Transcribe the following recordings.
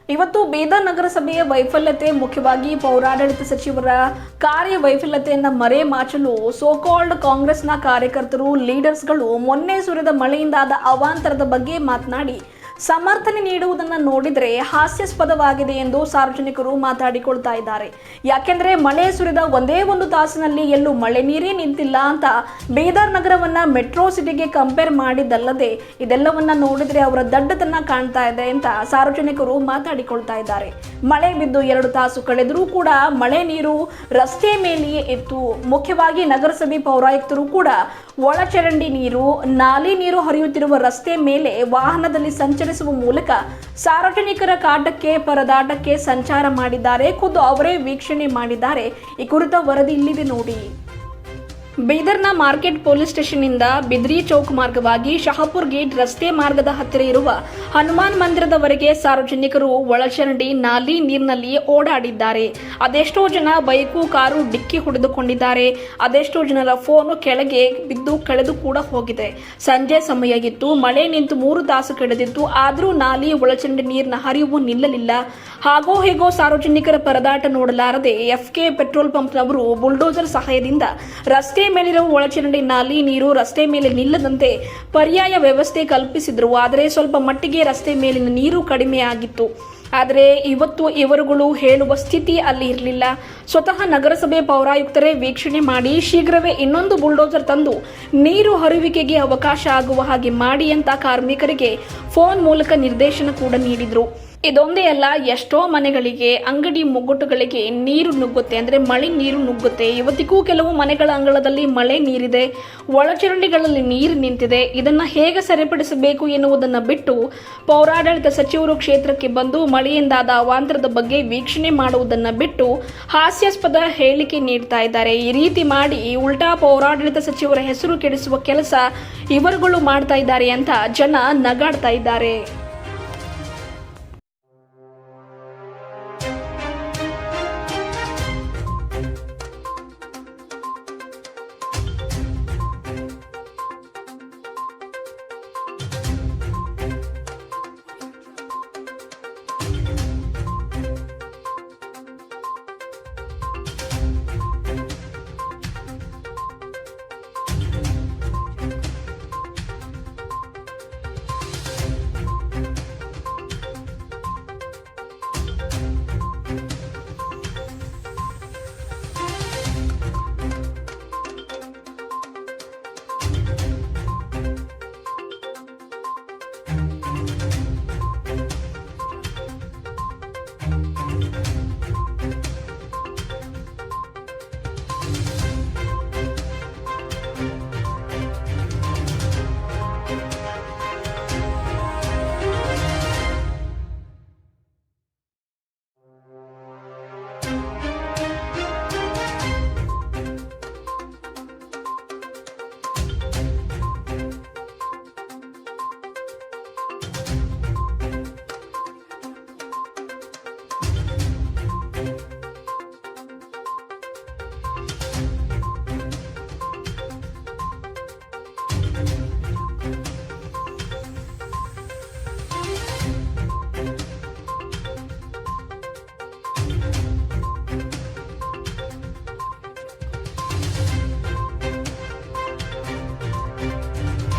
ಇವತ್ತು ಬೀದರ್ ನಗರಸಭೆಯ ವೈಫಲ್ಯತೆ ಮುಖ್ಯವಾಗಿ ಪೌರಾಡಳಿತ ಸಚಿವರ ಕಾರ್ಯವೈಫಲ್ಯತೆಯನ್ನು ಮರೆಮಾಚಲು ಸೋಕಾಲ್ಡ್ ಕಾಂಗ್ರೆಸ್ನ ಕಾರ್ಯಕರ್ತರು ಲೀಡರ್ಸ್ಗಳು ಮೊನ್ನೆ ಸುರಿದ ಮಳೆಯಿಂದಾದ ಅವಾಂತರದ ಬಗ್ಗೆ ಮಾತನಾಡಿ ಸಮರ್ಥನೆ ನೀಡುವುದನ್ನು ನೋಡಿದರೆ ಹಾಸ್ಯಾಸ್ಪದವಾಗಿದೆ ಎಂದು ಸಾರ್ವಜನಿಕರು ಮಾತಾಡಿಕೊಳ್ತಾ ಇದ್ದಾರೆ. ಯಾಕೆಂದ್ರೆ ಮಳೆ ಸುರಿದ ಒಂದೇ ಒಂದು ತಾಸಿನಲ್ಲಿ ಎಲ್ಲೂ ಮಳೆ ನೀರೇ ನಿಂತಿಲ್ಲ ಅಂತ ಬೀದರ್ ನಗರವನ್ನ ಮೆಟ್ರೋ ಸಿಟಿಗೆ ಕಂಪೇರ್ ಮಾಡಿದ್ದಲ್ಲದೆ ಇದೆಲ್ಲವನ್ನ ನೋಡಿದ್ರೆ ಅವರ ದಡ್ಡತನ ಕಾಣ್ತಾ ಇದೆ ಅಂತ ಸಾರ್ವಜನಿಕರು ಮಾತಾಡಿಕೊಳ್ತಾ ಇದ್ದಾರೆ. ಮಳೆ ಬಿದ್ದು 2 ತಾಸು ಕಳೆದರೂ ಕೂಡ ಮಳೆ ನೀರು ರಸ್ತೆ ಮೇಲೆಯೇ ಇತ್ತು. ಮುಖ್ಯವಾಗಿ ನಗರಸಭೆ ಪೌರಾಯುಕ್ತರು ಕೂಡ ಒಳಚರಂಡಿ ನೀರು, ನಾಲಿ ನೀರು ಹರಿಯುತ್ತಿರುವ ರಸ್ತೆ ಮೇಲೆ ವಾಹನದಲ್ಲಿ ಸಂಚರಿಸುವ ಮೂಲಕ ಸಾರ್ವಜನಿಕರ ಕಾಟಕ್ಕೆ ಪರದಾಟಕ್ಕೆ ಸಂಚಾರ ಮಾಡಿದ್ದಾರೆ. ಖುದ್ದು ಅವರೇ ವೀಕ್ಷಣೆ ಮಾಡಿದ್ದಾರೆ. ಈ ಕುರಿತ ವರದಿ ಇಲ್ಲಿದೆ ನೋಡಿ. ಬೀದರ್ನ ಮಾರ್ಕೆಟ್ ಪೊಲೀಸ್ ಸ್ಟೇಷನ್ನಿಂದ ಬಿದ್ರಿ ಚೌಕ್ ಮಾರ್ಗವಾಗಿ ಶಹಾಪುರ್ ಗೇಟ್ ರಸ್ತೆ ಮಾರ್ಗದ ಹತ್ತಿರ ಇರುವ ಹನುಮಾನ್ ಮಂದಿರದವರೆಗೆ ಸಾರ್ವಜನಿಕರು ಒಳಚರಂಡಿ ನಾಲಿ ನೀರಿನಲ್ಲಿ ಓಡಾಡಿದ್ದಾರೆ. ಅದೆಷ್ಟೋ ಜನ ಬೈಕು ಕಾರು ಡಿಕ್ಕಿ ಹೊಡೆದುಕೊಂಡಿದ್ದಾರೆ. ಅದೆಷ್ಟೋ ಜನರ ಫೋನು ಕೆಳಗೆ ಬಿದ್ದು ಕಳೆದು ಕೂಡ ಹೋಗಿದೆ. ಸಂಜೆ ಸಮಯ ಇತ್ತು. ಮಳೆ ನಿಂತು 3 ತಾಸು ಕಳೆದಿತ್ತು. ಆದರೂ ನಾಲಿ ಒಳಚರಂಡಿ ನೀರಿನ ಹರಿವು ನಿಲ್ಲಲಿಲ್ಲ. ಹಾಗೋ ಹೇಗೋ ಸಾರ್ವಜನಿಕರ ಪರದಾಟ ನೋಡಲಾರದೆ ಎಫ್ಕೆ ಪೆಟ್ರೋಲ್ ಪಂಪ್ನವರು ಬುಲ್ಡೋಸರ್ ಸಹಾಯದಿಂದ ರಸ್ತೆ ಮೇಲಿರುವ ಒಳಚರಂಡಿ ನಾಲಿ ನೀರು ರಸ್ತೆ ಮೇಲೆ ನಿಲ್ಲದಂತೆ ಪರ್ಯಾಯ ವ್ಯವಸ್ಥೆ ಕಲ್ಪಿಸಿದ್ರು. ಆದರೆ ಸ್ವಲ್ಪ ಮಟ್ಟಿಗೆ ರಸ್ತೆ ಮೇಲಿನ ನೀರು ಕಡಿಮೆ ಆಗಿತ್ತು. ಆದರೆ ಇವತ್ತು ಇವರುಗಳು ಹೇಳುವ ಸ್ಥಿತಿ ಅಲ್ಲಿ ಇರಲಿಲ್ಲ. ಸ್ವತಃ ನಗರಸಭೆ ಪೌರಾಯುಕ್ತರೇ ವೀಕ್ಷಣೆ ಮಾಡಿ ಶೀಘ್ರವೇ ಇನ್ನೊಂದು ಬುಲ್ಡೋಸರ್ ತಂದು ನೀರು ಹರಿವಿಕೆಗೆ ಅವಕಾಶ ಆಗುವ ಹಾಗೆ ಮಾಡಿ ಅಂತ ಕಾರ್ಮಿಕರಿಗೆ ಫೋನ್ ಮೂಲಕ ನಿರ್ದೇಶನ ಕೂಡ ನೀಡಿದ್ರು. ಇದೊಂದೇ ಅಲ್ಲ, ಎಷ್ಟೋ ಮನೆಗಳಿಗೆ, ಅಂಗಡಿ ಮುಗ್ಗಟ್ಟುಗಳಿಗೆ ನೀರು ನುಗ್ಗುತ್ತೆ, ಅಂದರೆ ಮಳೆ ನೀರು ನುಗ್ಗುತ್ತೆ. ಇವತ್ತಿಗೂ ಕೆಲವು ಮನೆಗಳ ಅಂಗಳದಲ್ಲಿ ಮಳೆ ನೀರಿದೆ, ಒಳಚರಂಡಿಗಳಲ್ಲಿ ನೀರು ನಿಂತಿದೆ. ಇದನ್ನು ಹೇಗೆ ಸರಿಪಡಿಸಬೇಕು ಎನ್ನುವುದನ್ನು ಬಿಟ್ಟು ಪೌರಾಡಳಿತ ಸಚಿವರು ಕ್ಷೇತ್ರಕ್ಕೆ ಬಂದು ಮಳೆಯಿಂದಾದ ಅವಾಂತರದ ಬಗ್ಗೆ ವೀಕ್ಷಣೆ ಮಾಡುವುದನ್ನು ಬಿಟ್ಟು ಹಾಸ್ಯಾಸ್ಪದ ಹೇಳಿಕೆ ನೀಡ್ತಾ ಇದ್ದಾರೆ. ಈ ರೀತಿ ಮಾಡಿ ಉಲ್ಟಾ ಪೌರಾಡಳಿತ ಸಚಿವರ ಹೆಸರು ಕೆಡಿಸುವ ಕೆಲಸ ಇವರುಗಳು ಮಾಡ್ತಾ ಇದ್ದಾರೆ ಅಂತ ಜನ ನಗಾಡ್ತಾ ಇದ್ದಾರೆ.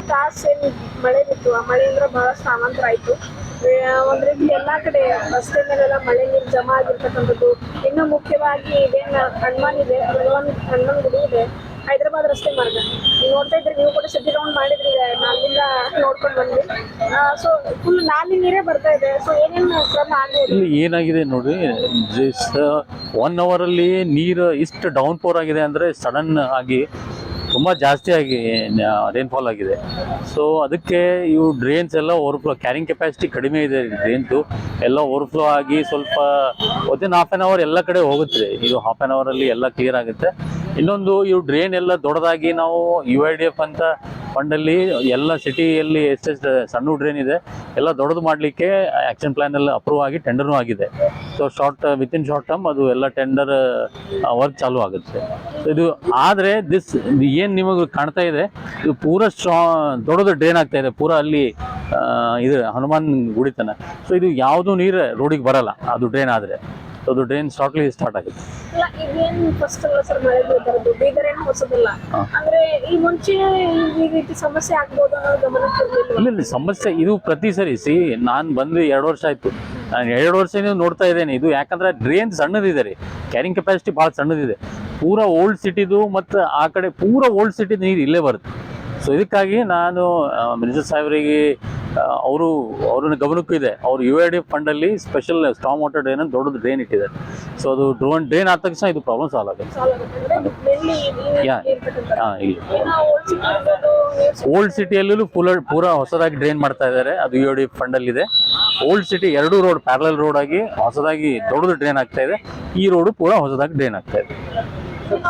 ತಾಸೇನು ಮಳೆ ಬಿತ್ತು. ಆ ಮಳೆಯಿಂದ ಬಹಳಷ್ಟು ಅವಾಂತರ ಆಯಿತು. ಒಂದು ರೀತಿ ಎಲ್ಲ ಕಡೆ ರಸ್ತೆ ಮೇಲೆಲ್ಲ ಮಳೆ ನೀರು ಜಮಾ ಆಗಿರ್ತಕ್ಕಂಥದ್ದು. ಇನ್ನು ಮುಖ್ಯವಾಗಿ ಇದೇನು ಹನುಮಾನ್ ಇದೆ, ಹನುಮಾನ್ ಗುಡಿ ಇದೆ, ಹೈದರಾಬಾದ್ ರಸ್ತೆ ಮಾರ್ಗ. ನೀವು ನೋಡ್ತಾ ಇದ್ರಿ, ನೀವು ಕೂಡ ಸಿಟಿ ರೌಂಡ್ ಮಾಡಿದ್ರಿ, ಅಲ್ಲಿಂದ ನೋಡ್ಕೊಂಡು ಬಂದ್ವಿ. ಸೊ ಫುಲ್ ನಾಲಿ ನೀರೇ ಬರ್ತಾ ಇದೆ. ಸೊ ಏನೇನು ಕ್ರಮ ಆಗಿದೆ? ಇಲ್ಲಿ ಏನಾಗಿದೆ ನೋಡಿ, 1 ಅವರಲ್ಲಿ ನೀರು ಇಷ್ಟು ಡೌನ್ ಪೋರ್ ಆಗಿದೆ ಅಂದರೆ ಸಡನ್ ಆಗಿ ತುಂಬ ಜಾಸ್ತಿ ಆಗಿ ರೈನ್ಫಾಲ್ ಆಗಿದೆ. ಸೊ ಅದಕ್ಕೆ ಇವು ಡ್ರೈನ್ಸ್ ಎಲ್ಲ ಓವರ್ಫ್ಲೋ, ಕ್ಯಾರಿಂಗ್ ಕೆಪಾಸಿಟಿ ಕಡಿಮೆ ಇದೆ ಡ್ರೈನ್ದು, ಎಲ್ಲ ಓವರ್ಫ್ಲೋ ಆಗಿ ಸ್ವಲ್ಪ ವಿತಿನ್ ½ ಅವರ್ ಎಲ್ಲ ಕಡೆ ಹೋಗುತ್ತೆ. ಇದು ½ ಅವರಲ್ಲಿ ಎಲ್ಲ ಕ್ಲಿಯರ್ ಆಗುತ್ತೆ. ಇನ್ನೊಂದು ಇವು ಡ್ರೈನ್ ಎಲ್ಲ ದೊಡ್ಡದಾಗಿ ನಾವು UIDF ಅಂತ ಫಂಡಲ್ಲಿ ಎಲ್ಲ ಸಿಟಿಯಲ್ಲಿ ಎಷ್ಟೆಷ್ಟು ಸಣ್ಣ ಡ್ರೈನ್ ಇದೆ ಎಲ್ಲ ದೊಡ್ಡದು ಮಾಡಲಿಕ್ಕೆ ಆ್ಯಕ್ಷನ್ ಪ್ಲ್ಯಾನ್ ಎಲ್ಲ ಅಪ್ರೂವ್ ಆಗಿ ಟೆಂಡರ್ನೂ ಆಗಿದೆ. ಸೊ ವಿತಿನ್ ಶಾರ್ಟ್ ಟರ್ಮ್ ಅದು ಎಲ್ಲ ಟೆಂಡರ್ ವರ್ಕ್ ಚಾಲೂ ಆಗುತ್ತೆ. ಇದು ಆದರೆ ಏನು ನಿಮಗೆ ಕಾಣ್ತಾ ಇದೆ ಇದು ಪೂರ ದೊಡ್ಡದು ಡ್ರೈನ್ ಆಗ್ತಾ ಇದೆ ಪೂರ ಅಲ್ಲಿ ಇದು ಹನುಮಾನ್ ಗುಡಿತನ. ಸೊ ಇದು ಯಾವುದೂ ನೀರು ರೋಡಿಗೆ ಬರಲ್ಲ ಅದು ಡ್ರೈನ್ ಆದರೆ. ಸೊ ಅದು ಡ್ರೈನ್ ಸ್ಟಾರ್ಟ್ ಆಗುತ್ತೆ. ಇಲ್ಲ ಇದೇನ್ ಫಸ್ಟ್ ಅಲ್ಲ ಸರ್ ಮಳೆ ಬೀಳ್ತಾರದು ಬೀದರ್ ಏನು ಹೊಸದಲ್ಲ. ಅಂದ್ರೆ ಈ ಮುಂಚೆ ಈ ರೀತಿ ಸಮಸ್ಯೆ ಆಗ್ಬೋದು ಅನ್ನೋ ಗಮನಕ್ಕೆ ಇರ್ಲಿಲ್ವಾ? ಇಲ್ಲ ಸಮಸ್ಯೆ ಇದು ಪ್ರತಿ ಸರಿ ನಾನು ಬಂದು 2 ವರ್ಷ ಆಯ್ತು. ನಾನು 2 ವರ್ಷ ನೋಡ್ತಾ ಇದ್ದೇನೆ ಇದು. ಯಾಕಂದ್ರೆ ಡ್ರೈನ್ ಸಣ್ಣದಿದೆ ರೀ, ಕ್ಯಾರಿಂಗ್ ಕೆಪಾಸಿಟಿ ಭಾಳ ಸಣ್ಣದಿದೆ. ಪೂರ ಓಲ್ಡ್ ಸಿಟಿದು ಮತ್ತು ಆ ಕಡೆ ಪೂರ ಓಲ್ಡ್ ಸಿಟಿ ನೀರು ಇಲ್ಲೇ ಬರುತ್ತೆ. ಸೊ ಇದಕ್ಕಾಗಿ ನಾನು ಮಿನಿಸ್ಟರ್ ಸಾಹೇಬರಿಗೆ ಅವ್ರನ್ನ ಗಮನಕ್ಕೂ ಇದೆ. ಅವರು UIDF ಫಂಡಲ್ಲಿ ಸ್ಪೆಷಲ್ ಸ್ಟಾಮ್ ವಾಟರ್ ಡ್ರೈನ್ ಅಂತ ದೊಡ್ಡದು ಡ್ರೈನ್ ಇಟ್ಟಿದ್ದಾರೆ. ಸೊ ಅದು ಡ್ರೈನ್ ಆದ ತಕ್ಷಣ ಇದು ಪ್ರಾಬ್ಲಮ್ ಸಾಲ್ವ್ ಆಗುತ್ತೆ. ಓಲ್ಡ್ ಸಿಟಿಯಲ್ಲೂ ಪೂರ ಹೊಸದಾಗಿ ಡ್ರೈನ್ ಮಾಡ್ತಾ ಇದ್ದಾರೆ. ಅದು UIDF ಫಂಡಲ್ಲಿದೆ. Old city 2 road parallel road ಆಗಿ ಹೊಸದಾಗಿ ದೊಡ್ಡದು ಡ್ರೈನ್ ಆಗ್ತಾ ಇದೆ. ಈ ರೋಡು ಪೂರ ಹೊಸದಾಗಿ ಡ್ರೈನ್ ಆಗ್ತಾ ಇದೆ. ಇಲ್ಲ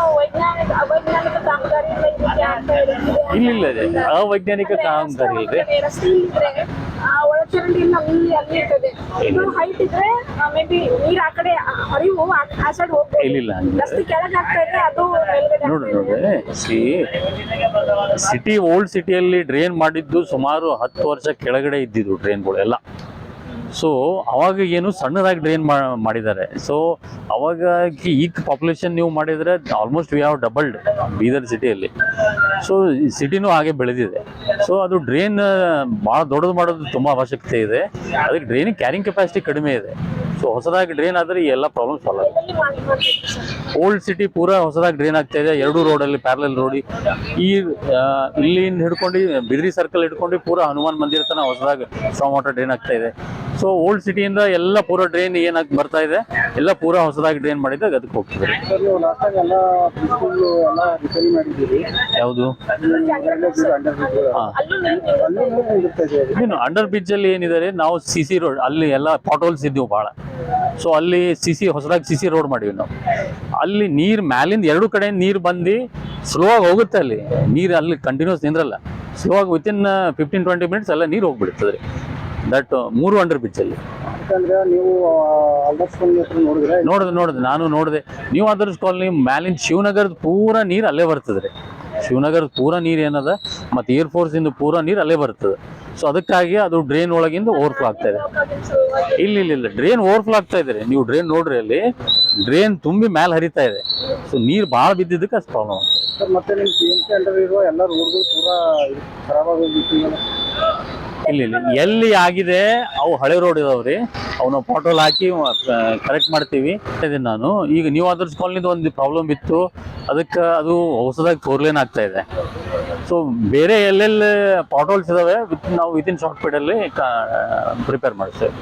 ಅವೈಜ್ಞಾನಿಕ ಕಾಮಗಾರಿ ಇಲ್ಲದೆ ಒಳಚರಂಡಿ ಅಲ್ಲಿ ಇರ್ತದೆ. ಹೈಟ್ ಇದ್ರೆ ಮೇ ಬಿ ನೀರ್ ಆ ಕಡೆ ಹರಿವು ಆ ಸೈಡ್ ಹೋಗ್ಬೋದು. ಇಲ್ಲ ರಸ್ತೆ ಕೆಳಗೆ ಆಗ್ತಾ ಇದೆ ಅದು ನೋಡ್ರಿ ಸಿಟಿ ಓಲ್ಡ್ ಸಿಟಿಯಲ್ಲಿ ಡ್ರೈನ್ ಮಾಡಿದ್ದು ಸುಮಾರು 10 ವರ್ಷ ಕೆಳಗಡೆ ಇದ್ದಿದ್ದು ಡ್ರೈನ್ಗಳು ಎಲ್ಲ. ಸೊ ಅವಾಗ ಏನು ಸಣ್ಣದಾಗಿ ಡ್ರೈನ್ ಮಾಡಿದ್ದಾರೆ. ಸೊ ಅವಾಗ ಈಗ ಪಾಪ್ಯುಲೇಷನ್ ನೀವು ಮಾಡಿದರೆ almost we have doubled Bidar ಸಿಟಿಯಲ್ಲಿ. ಸೊ ಸಿಟಿನೂ ಹಾಗೆ ಬೆಳೆದಿದೆ. ಸೊ ಅದು ಡ್ರೈನ್ ಭಾಳ ದೊಡ್ಡದು ಮಾಡೋದು ತುಂಬ ಅವಶ್ಯಕತೆ ಇದೆ. ಅದಕ್ಕೆ ಡ್ರೈನಿಗೆ ಕ್ಯಾರಿಂಗ್ ಕೆಪಾಸಿಟಿ ಕಡಿಮೆ ಇದೆ. ಸೊ ಹೊಸದಾಗಿ ಡ್ರೈನ್ ಆದರೆ ಈ ಎಲ್ಲ ಪ್ರಾಬ್ಲಮ್ ಸಾಲ್ವ್ ಆಗುತ್ತೆ. ಓಲ್ಡ್ ಸಿಟಿ ಪೂರ ಹೊಸದಾಗಿ ಡ್ರೈನ್ ಆಗ್ತಾ ಇದೆ 2 ರೋಡಲ್ಲಿ ಪ್ಯಾರಲಲ್ ರೋಡಿ. ಇಲ್ಲಿಂದ ಹಿಡ್ಕೊಂಡು ಬಿದ್ರಿ ಸರ್ಕಲ್ ಹಿಡ್ಕೊಂಡು ಪೂರ ಹನುಮಾನ್ ಮಂದಿರ ತನಕ ಹೊಸದಾಗಿ ಸ್ಟಾಮ್ ವಾಟರ್ ಡ್ರೈನ್ ಆಗ್ತಾ ಇದೆ. ಸೊ ಓಲ್ಡ್ ಸಿಟಿಯಿಂದ ಎಲ್ಲ ಪೂರ ಡ್ರೈನ್ ಏನಾಗಿ ಬರ್ತಾ ಇದೆ ಎಲ್ಲ ಪೂರ ಹೊಸದಾಗಿ ಡ್ರೈನ್ ಮಾಡಿದಾಗ ಅದಕ್ಕೆ ಹೋಗ್ತಿದೆ. ಯಾವುದು ಏನು ಅಂಡರ್ ಬ್ರಿಡ್ಜ್ ಅಲ್ಲಿ ಏನಿದ್ದಾರೆ ನಾವು CC ರೋಡ್ ಅಲ್ಲಿ ಎಲ್ಲ ಪಾಟ್ಹೋಲ್ಸ್ ಇದ್ದೀವಿ ಭಾಳ. ಸೊ ಅಲ್ಲಿ ಹೊಸದಾಗಿ CC ರೋಡ್ ಮಾಡಿವಿ ನಾವು. ಅಲ್ಲಿ ನೀರು ಮ್ಯಾಲಿಂದ 2 ಕಡೆ ನೀರು ಬಂದು ಸ್ಲೋ ಆಗಿ ಹೋಗುತ್ತೆ. ಅಲ್ಲಿ ನೀರು ಅಲ್ಲಿ ಕಂಟಿನ್ಯೂಸ್ ನಿಂದ್ರಲ್ಲ. ಸ್ಲೋ ಆಗಿ ವಿತಿನ್ 15-20 ಮಿನಿಟ್ಸ್ ಎಲ್ಲ ನೀರು ಹೋಗ್ಬಿಡ್ತದೆ. ದಟ್ 3 ಅಂಡರ್ ಬ್ರಿಡ್ಜ್ ಅಲ್ಲಿ ನೋಡಿದೆ ನಾನು ನೋಡಿದೆ. ನೀವು ಆದರ್ಶ್ ಕಾಲನಿ ಮ್ಯಾಲಿನ ಶಿವನಗರದ ಪೂರ ನೀರು ಅಲ್ಲೇ ಬರ್ತದೆ ರೀ. ಶಿವನಗರದ ಪೂರ ನೀರು ಏನದ ಮತ್ತು ಏರ್ಫೋರ್ಸ್ ಇಂದ ಪೂರ ನೀರು ಅಲ್ಲೇ ಬರ್ತದೆ. ಸೊ ಅದಕ್ಕಾಗಿ ಅದು ಡ್ರೈನ್ ಒಳಗಿಂದ ಓವರ್ಫ್ಲೋ ಆಗ್ತಾ ಇದೆ. ಇಲ್ಲ ಡ್ರೈನ್ ಓವರ್ಫ್ಲೋ ಆಗ್ತಾ ಇದೆ. ನೀವು ಡ್ರೈನ್ ನೋಡ್ರಿ ಅಲ್ಲಿ ಡ್ರೈನ್ ತುಂಬಿ ಮ್ಯಾಲೆ ಹರಿತಾ ಇದೆ. ಸೊ ನೀರು ಭಾಳ ಬಿದ್ದಿದ್ದಕ್ಕೆ ಅಷ್ಟು ಪ್ರಾಬ್ಲಮ್ ಆಗ್ತದೆ. ಮತ್ತೆ ನಿಮ್ಮ TMC ಅಂಡರ್ ಇರುವ ಎಲ್ಲ ರೋಡ್ಗಳು ಪೂರಾ ಖರಾಬಾಗೋಗಿತ್ತು. ಇಲ್ಲ ಎಲ್ಲಿ ಆಗಿದೆ ಅವು ಹಳೆ ರೋಡ್ ಇದಾವ್ರಿ. ಅವನ್ನ ಪಾಟೋಲ್ ಹಾಕಿ ಕರೆಕ್ಟ್ ಮಾಡ್ತೀವಿ. ನಾನು ಈಗ ನೀವು ಆದರ್ಶ್ ಕಾಲನಿದು ಒಂದು ಪ್ರಾಬ್ಲಮ್ ಇತ್ತು. ಅದಕ್ಕೆ ಅದು ಹೊಸದಾಗಿ 4 ಲೇನ್ ಆಗ್ತಾ ಇದೆ. ಸೊ ಬೇರೆ ಎಲ್ಲೆಲ್ಲಿ ಪಾಟೋಲ್ಸ್ ಇದಾವೆ ನಾವು ವಿತಿನ್ ಶಾರ್ಟ್ ಪೀರಿಯಡಲ್ಲಿ ಪ್ರಿಪೇರ್ ಮಾಡ್ತೇವೆ.